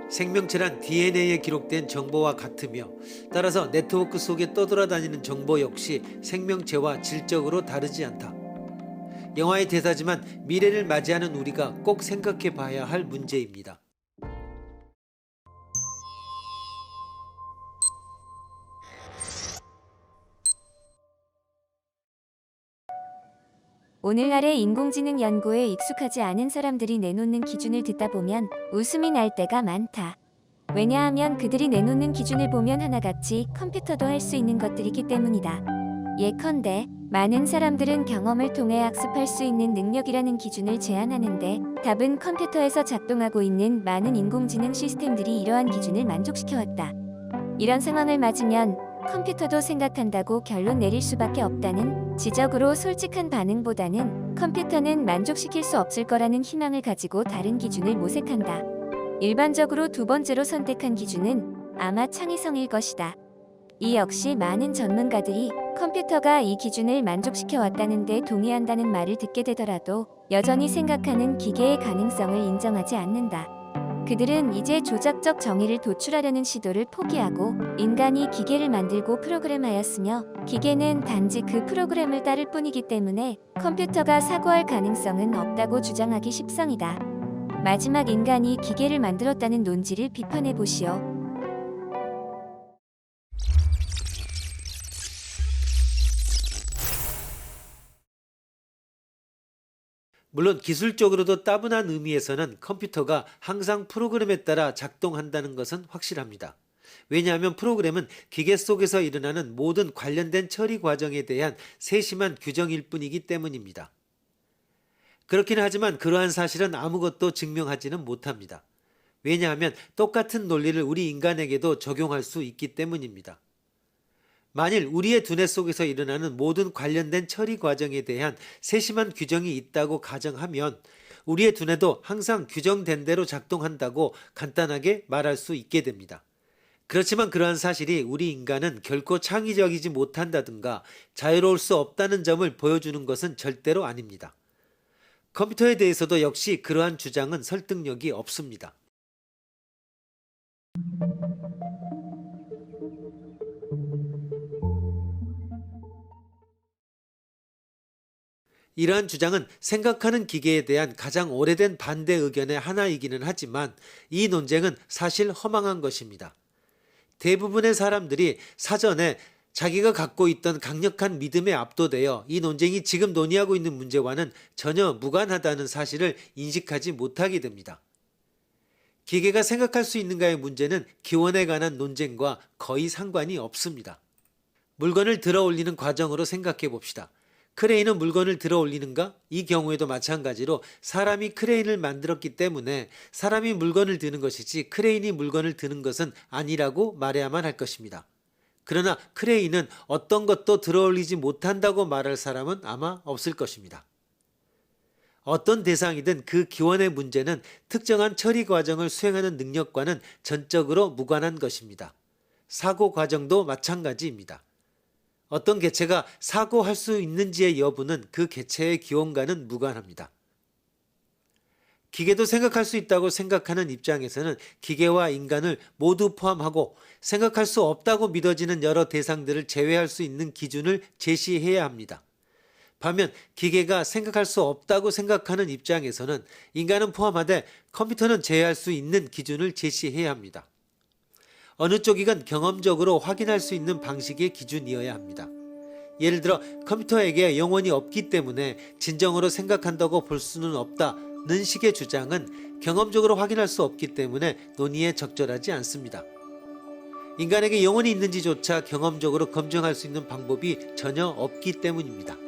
생명체란 DNA에 기록된 정보와 같으며 따라서 네트워크 속에 떠돌아다니는 정보 역시 생명체와 질적으로 다르지 않다. 영화의 대사지만 미래를 맞이하는 우리가 꼭 생각해 봐야 할 문제입니다. 오늘날의 인공지능 연구에 익숙하지 않은 사람들이 내놓는 기준을 듣다 보면 웃음이 날 때가 많다. 왜냐하면 그들이 내놓는 기준을 보면 하나같이 컴퓨터도 할 수 있는 것들이기 때문이다. 예컨대 많은 사람들은 경험을 통해 학습할 수 있는 능력이라는 기준을 제안하는데 답은 컴퓨터에서 작동하고 있는 많은 인공지능 시스템들이 이러한 기준을 만족시켜왔다. 이런 상황을 맞으면 컴퓨터도 생각한다고 결론 내릴 수밖에 없다는 지적으로 솔직한 반응보다는 컴퓨터는 만족시킬 수 없을 거라는 희망을 가지고 다른 기준을 모색한다. 일반적으로 두 번째로 선택한 기준은 아마 창의성일 것이다. 이 역시 많은 전문가들이 컴퓨터가 이 기준을 만족시켜 왔다는데 동의한다는 말을 듣게 되더라도 여전히 생각하는 기계의 가능성을 인정하지 않는다. 그들은 이제 조작적 정의를 도출하려는 시도를 포기하고 인간이 기계를 만들고 프로그램하였으며 기계는 단지 그 프로그램을 따를 뿐이기 때문에 컴퓨터가 사고할 가능성은 없다고 주장하기 십상이다. 마지막 인간이 기계를 만들었다는 논지를 비판해 보시오. 물론 기술적으로도 따분한 의미에서는 컴퓨터가 항상 프로그램에 따라 작동한다는 것은 확실합니다. 왜냐하면 프로그램은 기계 속에서 일어나는 모든 관련된 처리 과정에 대한 세심한 규정일 뿐이기 때문입니다. 그렇긴 하지만 그러한 사실은 아무것도 증명하지는 못합니다. 왜냐하면 똑같은 논리를 우리 인간에게도 적용할 수 있기 때문입니다. 만일 우리의 두뇌 속에서 일어나는 모든 관련된 처리 과정에 대한 세심한 규정이 있다고 가정하면 우리의 두뇌도 항상 규정된 대로 작동한다고 간단하게 말할 수 있게 됩니다. 그렇지만 그러한 사실이 우리 인간은 결코 창의적이지 못한다든가 자유로울 수 없다는 점을 보여주는 것은 절대로 아닙니다. 컴퓨터에 대해서도 역시 그러한 주장은 설득력이 없습니다. 이러한 주장은 생각하는 기계에 대한 가장 오래된 반대 의견의 하나이기는 하지만 이 논쟁은 사실 허망한 것입니다. 대부분의 사람들이 사전에 자기가 갖고 있던 강력한 믿음에 압도되어 이 논쟁이 지금 논의하고 있는 문제와는 전혀 무관하다는 사실을 인식하지 못하게 됩니다. 기계가 생각할 수 있는가의 문제는 기원에 관한 논쟁과 거의 상관이 없습니다. 물건을 들어 올리는 과정으로 생각해 봅시다. 크레인은 물건을 들어 올리는가? 이 경우에도 마찬가지로 사람이 크레인을 만들었기 때문에 사람이 물건을 드는 것이지 크레인이 물건을 드는 것은 아니라고 말해야만 할 것입니다. 그러나 크레인은 어떤 것도 들어 올리지 못한다고 말할 사람은 아마 없을 것입니다. 어떤 대상이든 그 기원의 문제는 특정한 처리 과정을 수행하는 능력과는 전적으로 무관한 것입니다. 사고 과정도 마찬가지입니다. 어떤 개체가 사고할 수 있는지의 여부는 그 개체의 기원과는 무관합니다. 기계도 생각할 수 있다고 생각하는 입장에서는 기계와 인간을 모두 포함하고 생각할 수 없다고 믿어지는 여러 대상들을 제외할 수 있는 기준을 제시해야 합니다. 반면 기계가 생각할 수 없다고 생각하는 입장에서는 인간은 포함하되 컴퓨터는 제외할 수 있는 기준을 제시해야 합니다. 어느 쪽이건 경험적으로 확인할 수 있는 방식의 기준이어야 합니다. 예를 들어 컴퓨터에게 영혼이 없기 때문에 진정으로 생각한다고 볼 수는 없다는 식의 주장은 경험적으로 확인할 수 없기 때문에 논의에 적절하지 않습니다. 인간에게 영혼이 있는지조차 경험적으로 검증할 수 있는 방법이 전혀 없기 때문입니다.